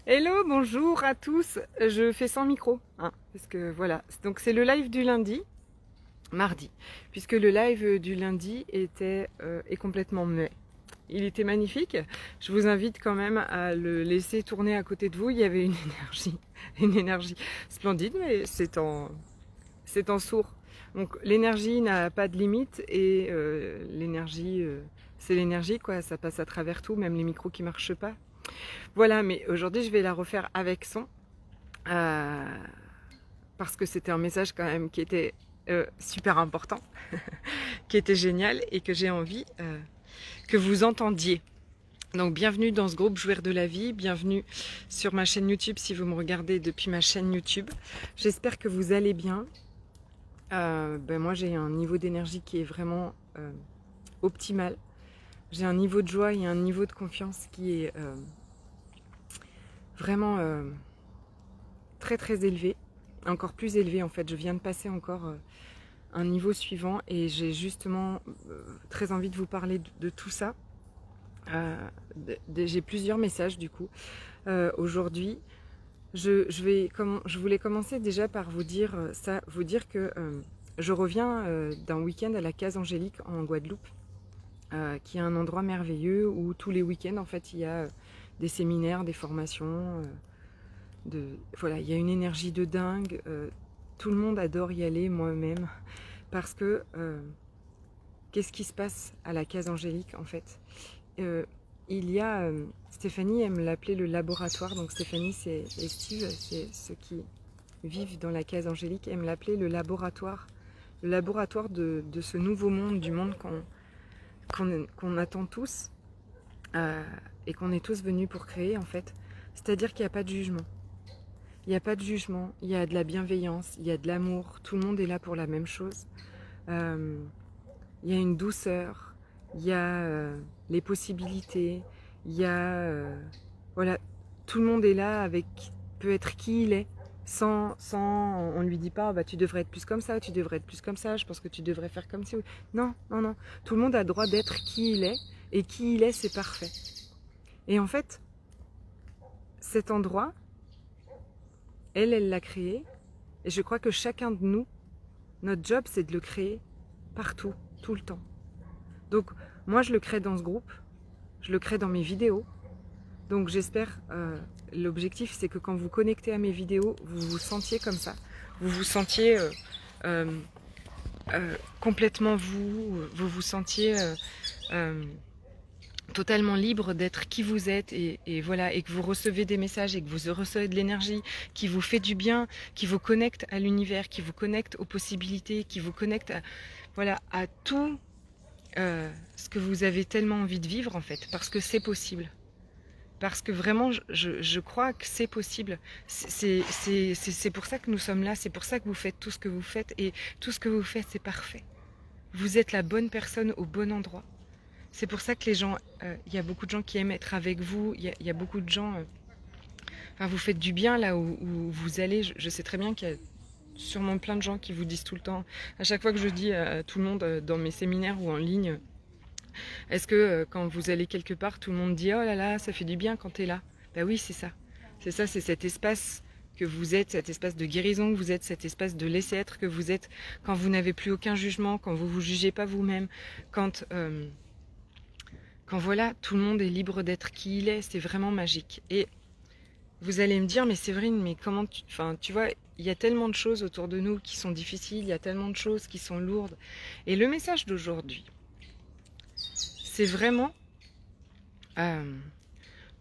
Hello, bonjour à tous. Je fais sans micro, hein, parce que voilà. Donc c'est le live du lundi, mardi, puisque le live du lundi est complètement muet. Il était magnifique. Je vous invite quand même à le laisser tourner à côté de vous. Il y avait une énergie splendide, mais c'est en sourd. Donc l'énergie n'a pas de limite et c'est l'énergie quoi. Ça passe à travers tout, même les micros qui marchent pas. Voilà, mais aujourd'hui je vais la refaire avec son. Euh, Parce que c'était un message quand même qui était super important, qui était génial et que j'ai envie que vous entendiez. Donc bienvenue dans ce groupe Jouir de la vie, bienvenue sur ma chaîne YouTube si vous me regardez depuis ma chaîne YouTube. J'espère que vous allez bien. Moi j'ai un niveau d'énergie qui est vraiment optimal. J'ai un niveau de joie et un niveau de confiance qui est vraiment très très élevé. Encore plus élevé en fait. Je viens de passer encore un niveau suivant et j'ai justement très envie de vous parler de tout ça. J'ai plusieurs messages du coup aujourd'hui. Je voulais commencer déjà par vous dire vous dire que je reviens d'un week-end à la Case Angélique en Guadeloupe, qui est un endroit merveilleux où tous les week-ends en fait il y a des séminaires, des formations, voilà, il y a une énergie de dingue. Tout le monde adore y aller, moi-même, parce que qu'est-ce qui se passe à la Case Angélique en fait? Il y a Stéphanie aime l'appeler le laboratoire. Donc Stéphanie et Steve, c'est ceux qui vivent dans la Case Angélique, aiment l'appeler le laboratoire de ce nouveau monde, du monde qu'on attend tous et qu'on est tous venus pour créer en fait. C'est-à-dire qu'il n'y a pas de jugement. Il n'y a pas de jugement, il y a de la bienveillance, il y a de l'amour, tout le monde est là pour la même chose. Il y a une douceur, il y a les possibilités, il y a voilà, tout le monde est là avec peut être qui il est, sans on lui dit pas bah tu devrais être plus comme ça, tu devrais être plus comme ça, je pense que tu devrais faire comme ça. Non, non, non, tout le monde a le droit d'être qui il est et qui il est c'est parfait. Et en fait, cet endroit, elle l'a créé et je crois que chacun de nous, notre job c'est de le créer partout, tout le temps. Donc moi je le crée dans ce groupe, je le crée dans mes vidéos. Donc j'espère, l'objectif c'est que quand vous connectez à mes vidéos, vous vous sentiez comme ça. Vous vous sentiez complètement vous vous sentiez totalement libre d'être qui vous êtes et voilà, et que vous recevez des messages et que vous recevez de l'énergie qui vous fait du bien, qui vous connecte à l'univers, qui vous connecte aux possibilités, qui vous connecte à, voilà, à tout ce que vous avez tellement envie de vivre en fait, parce que c'est possible. Parce que vraiment, je crois que c'est possible. C'est pour ça que nous sommes là, c'est pour ça que vous faites tout ce que vous faites, et tout ce que vous faites, c'est parfait. Vous êtes la bonne personne au bon endroit. C'est pour ça que les gens, il y a beaucoup de gens qui aiment être avec vous, il y a beaucoup de gens, enfin, vous faites du bien là où vous allez. Je sais très bien qu'il y a sûrement plein de gens qui vous disent tout le temps, à chaque fois que je dis à tout le monde dans mes séminaires ou en ligne, est-ce que quand vous allez quelque part, tout le monde dit « Oh là là, ça fait du bien quand tu es là ». Ben oui, c'est ça. C'est ça, c'est cet espace que vous êtes, cet espace de guérison que vous êtes, cet espace de laisser être que vous êtes, quand vous n'avez plus aucun jugement, quand vous ne vous jugez pas vous-même, quand voilà, tout le monde est libre d'être qui il est, c'est vraiment magique. Et vous allez me dire, mais Séverine, mais comment tu... Enfin, tu vois, il y a tellement de choses autour de nous qui sont difficiles, il y a tellement de choses qui sont lourdes. Et le message d'aujourd'hui, c'est vraiment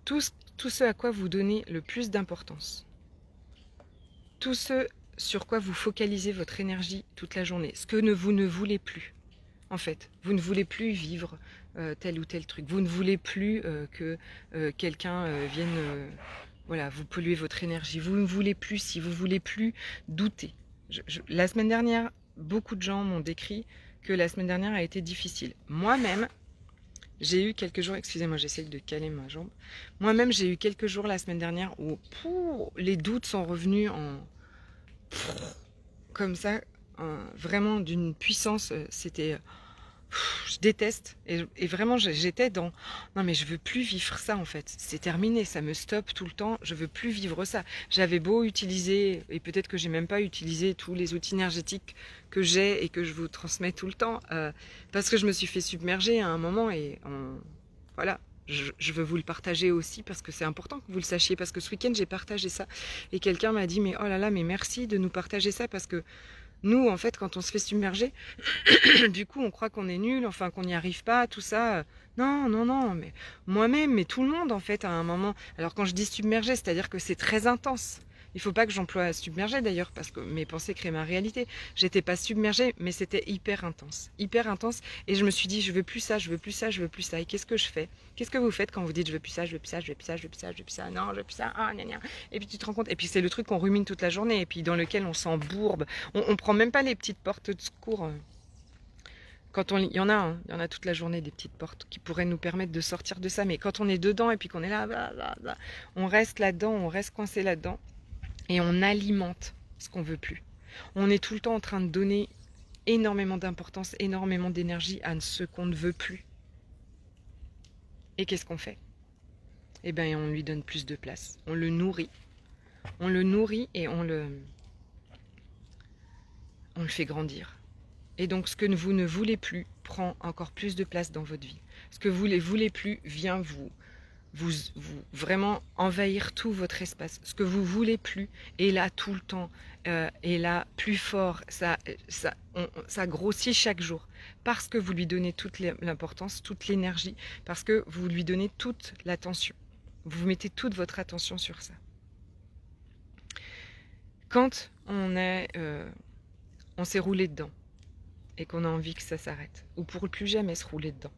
tout ce à quoi vous donnez le plus d'importance. Tout ce sur quoi vous focalisez votre énergie toute la journée. Ce que vous ne voulez plus. En fait, vous ne voulez plus vivre tel ou tel truc. Vous ne voulez plus que quelqu'un vienne voilà, vous polluer votre énergie. Vous ne voulez plus si vous ne voulez plus douter. La semaine dernière, beaucoup de gens m'ont décrit que la semaine dernière a été difficile. Moi-même, j'ai eu quelques jours, excusez-moi, j'essaye de caler ma jambe. Moi-même, j'ai eu quelques jours la semaine dernière où les doutes sont revenus comme ça, vraiment d'une puissance. C'était je déteste. Et vraiment, j'étais dans... Non, mais je veux plus vivre ça, en fait. C'est terminé, ça me stoppe tout le temps. Je veux plus vivre ça. J'avais beau utiliser, et peut-être que j'ai même pas utilisé tous les outils énergétiques que j'ai et que je vous transmets tout le temps, parce que je me suis fait submerger à un moment et voilà. Je veux vous le partager aussi parce que c'est important que vous le sachiez, parce que ce week-end j'ai partagé ça et quelqu'un m'a dit mais oh là là, mais merci de nous partager ça, parce que nous en fait quand on se fait submerger du coup on croit qu'on est nul, enfin qu'on n'y arrive pas, tout ça. Non, non, non, mais moi-même, mais tout le monde en fait à un moment. Alors quand je dis submerger, c'est-à-dire que c'est très intense. Il faut pas que j'emploie submerger d'ailleurs, parce que mes pensées créent ma réalité. J'étais pas submergée, mais c'était hyper intense. Hyper intense. Et je me suis dit, je veux plus ça, je veux plus ça, je veux plus ça. Et qu'est-ce que je fais? Qu'est-ce que vous faites quand vous dites je veux plus ça, je veux plus ça, je veux plus ça, je veux plus ça, je veux plus ça, non, je veux plus ça, ah, gna, gna. Et puis tu te rends compte, et puis c'est le truc qu'on rumine toute la journée, et puis dans lequel on s'embourbe. On prend même pas les petites portes de secours. Quand il y en a, hein, il y en a toute la journée des petites portes qui pourraient nous permettre de sortir de ça. Mais quand on est dedans et puis qu'on est là, on reste là-dedans, on reste coincé là-dedans. Et on alimente ce qu'on veut plus. On est tout le temps en train de donner énormément d'importance, énormément d'énergie à ce qu'on ne veut plus. Et qu'est-ce qu'on fait? Eh bien, on lui donne plus de place. On le nourrit. On le nourrit et on le fait grandir. Et donc, ce que vous ne voulez plus prend encore plus de place dans votre vie. Ce que vous ne voulez plus vient vous vraiment envahir tout votre espace. Ce que vous voulez plus est là tout le temps, est là plus fort, ça grossit chaque jour, parce que vous lui donnez toute l'importance, toute l'énergie, parce que vous lui donnez toute l'attention. Vous mettez toute votre attention sur ça. Quand on s'est roulé dedans, et qu'on a envie que ça s'arrête, ou pour ne plus jamais se rouler dedans,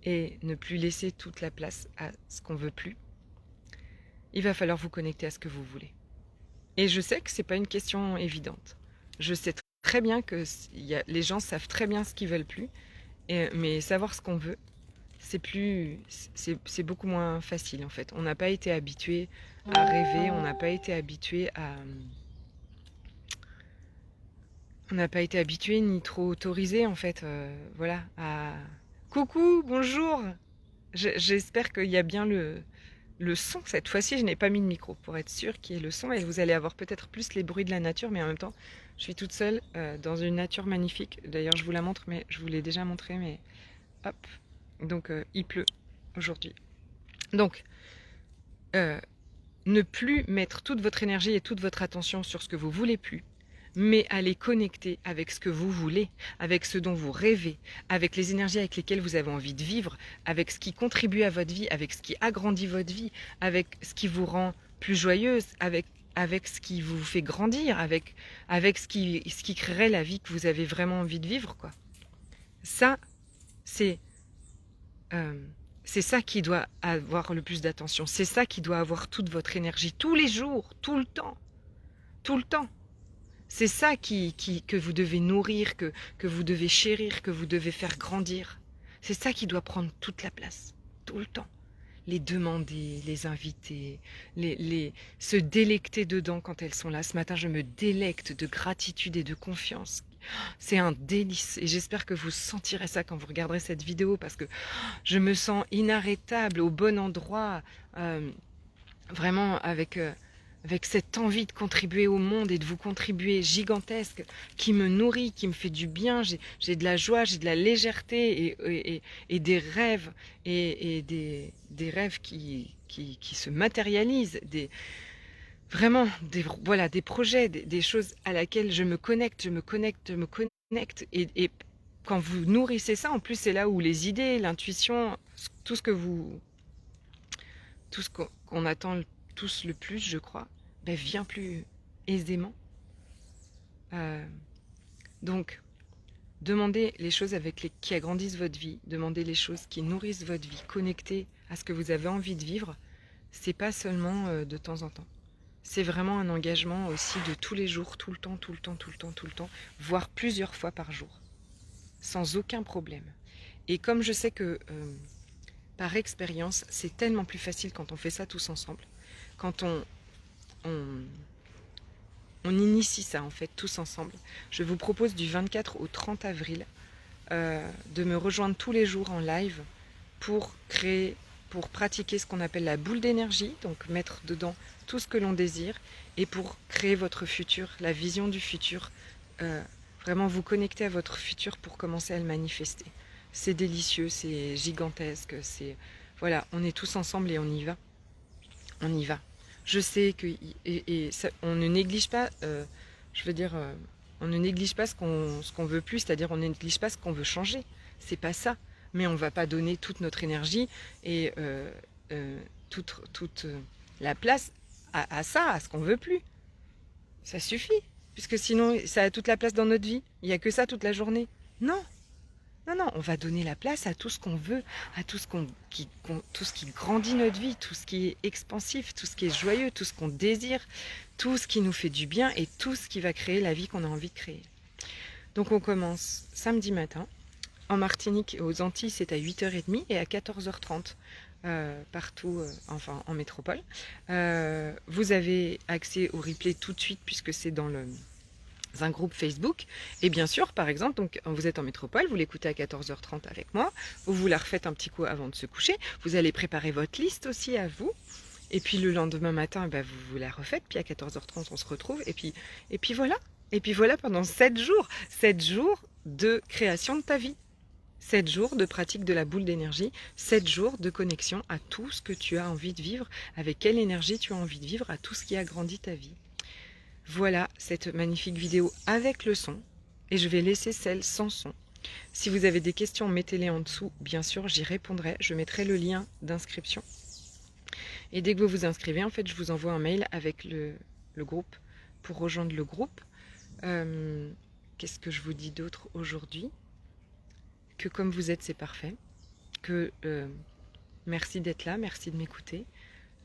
et ne plus laisser toute la place à ce qu'on veut plus, il va falloir vous connecter à ce que vous voulez. Et je sais que c'est pas une question évidente. Je sais très bien que les gens savent très bien ce qu'ils veulent plus, mais savoir ce qu'on veut, c'est beaucoup moins facile en fait. On n'a pas été habitué à rêver, on n'a pas été habitué à... On n'a pas été habitué ni trop autorisé en fait, voilà, à... Coucou, bonjour. J'espère qu'il y a bien le son. Cette fois-ci, je n'ai pas mis de micro pour être sûr qu'il y ait le son. Et vous allez avoir peut-être plus les bruits de la nature, mais en même temps, je suis toute seule dans une nature magnifique. D'ailleurs, je vous la montre, mais je vous l'ai déjà montré, mais hop. Donc, il pleut aujourd'hui. Donc, ne plus mettre toute votre énergie et toute votre attention sur ce que vous voulez plus, mais à les connecter avec ce que vous voulez, avec ce dont vous rêvez, avec les énergies avec lesquelles vous avez envie de vivre, avec ce qui contribue à votre vie, avec ce qui agrandit votre vie, avec ce qui vous rend plus joyeuse, avec ce qui vous fait grandir, avec ce qui créerait la vie que vous avez vraiment envie de vivre, quoi. Ça, c'est ça qui doit avoir le plus d'attention. C'est ça qui doit avoir toute votre énergie, tous les jours, tout le temps. Tout le temps. C'est ça que vous devez nourrir, que vous devez chérir, que vous devez faire grandir. C'est ça qui doit prendre toute la place, tout le temps. Les demander, les inviter, se délecter dedans quand elles sont là. Ce matin, je me délecte de gratitude et de confiance. C'est un délice et j'espère que vous sentirez ça quand vous regarderez cette vidéo, parce que je me sens inarrêtable, au bon endroit, vraiment avec cette envie de contribuer au monde et de vous contribuer gigantesque, qui me nourrit, qui me fait du bien. J'ai de la joie, j'ai de la légèreté et des rêves, et des rêves qui se matérialisent, vraiment des projets, des choses à laquelle je me connecte. Et quand vous nourrissez ça, en plus c'est là où les idées, l'intuition, tout ce qu'on attend tous le plus, je crois, vient plus aisément. Donc, demandez les choses qui agrandissent votre vie, demandez les choses qui nourrissent votre vie, connectez à ce que vous avez envie de vivre. C'est pas seulement de temps en temps. C'est vraiment un engagement aussi de tous les jours, tout le temps, voire plusieurs fois par jour, sans aucun problème. Et comme je sais que par expérience, c'est tellement plus facile quand on fait ça tous ensemble, quand on initie ça en fait tous ensemble. Je vous propose du 24 au 30 avril de me rejoindre tous les jours en live pour pratiquer ce qu'on appelle la boule d'énergie, donc mettre dedans tout ce que l'on désire, et pour créer votre futur, la vision du futur, vraiment vous connecter à votre futur pour commencer à le manifester. C'est délicieux, c'est gigantesque, voilà, on est tous ensemble et on y va. On y va. Je sais que on ne néglige pas, on ne néglige pas ce qu'on veut plus, c'est-à-dire on ne néglige pas ce qu'on veut changer. C'est pas ça. Mais on ne va pas donner toute notre énergie et toute la place à ça, à ce qu'on veut plus. Ça suffit, puisque sinon ça a toute la place dans notre vie. Il n'y a que ça toute la journée. Non, non, non, on va donner la place à tout ce qu'on veut, à tout ce qui grandit notre vie, tout ce qui est expansif, tout ce qui est joyeux, tout ce qu'on désire, tout ce qui nous fait du bien et tout ce qui va créer la vie qu'on a envie de créer. Donc on commence samedi matin. En Martinique et aux Antilles, c'est à 8h30 et à 14h30 partout, enfin en métropole. Vous avez accès au replay tout de suite puisque c'est dans un groupe Facebook. Et bien sûr, par exemple, donc, vous êtes en métropole, vous l'écoutez à 14h30 avec moi, vous la refaites un petit coup avant de se coucher, vous allez préparer votre liste aussi à vous. Et puis le lendemain matin, vous la refaites, puis à 14h30 on se retrouve, et puis voilà. Et puis voilà pendant 7 jours. 7 jours de création de ta vie. 7 jours de pratique de la boule d'énergie, 7 jours de connexion à tout ce que tu as envie de vivre, avec quelle énergie tu as envie de vivre, à tout ce qui agrandit ta vie. Voilà cette magnifique vidéo avec le son, et je vais laisser celle sans son. Si vous avez des questions, mettez-les en dessous, bien sûr, j'y répondrai, je mettrai le lien d'inscription. Et dès que vous vous inscrivez, en fait, je vous envoie un mail avec le groupe, pour rejoindre le groupe. Qu'est-ce que je vous dis d'autre aujourd'hui ? Que comme vous êtes, c'est parfait. Que merci d'être là, merci de m'écouter.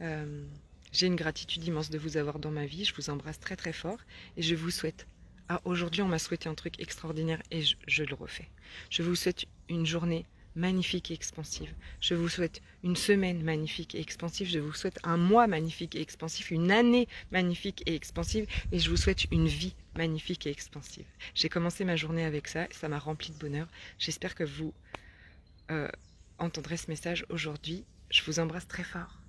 J'ai une gratitude immense de vous avoir dans ma vie. Je vous embrasse très très fort et je vous souhaite. Ah, aujourd'hui, on m'a souhaité un truc extraordinaire et je le refais. Je vous souhaite une journée magnifique et expansive. Je vous souhaite une semaine magnifique et expansive. Je vous souhaite un mois magnifique et expansif, une année magnifique et expansive. Et je vous souhaite une vie magnifique et expansive. J'ai commencé ma journée avec ça et ça m'a rempli de bonheur. J'espère que vous entendrez ce message aujourd'hui. Je vous embrasse très fort.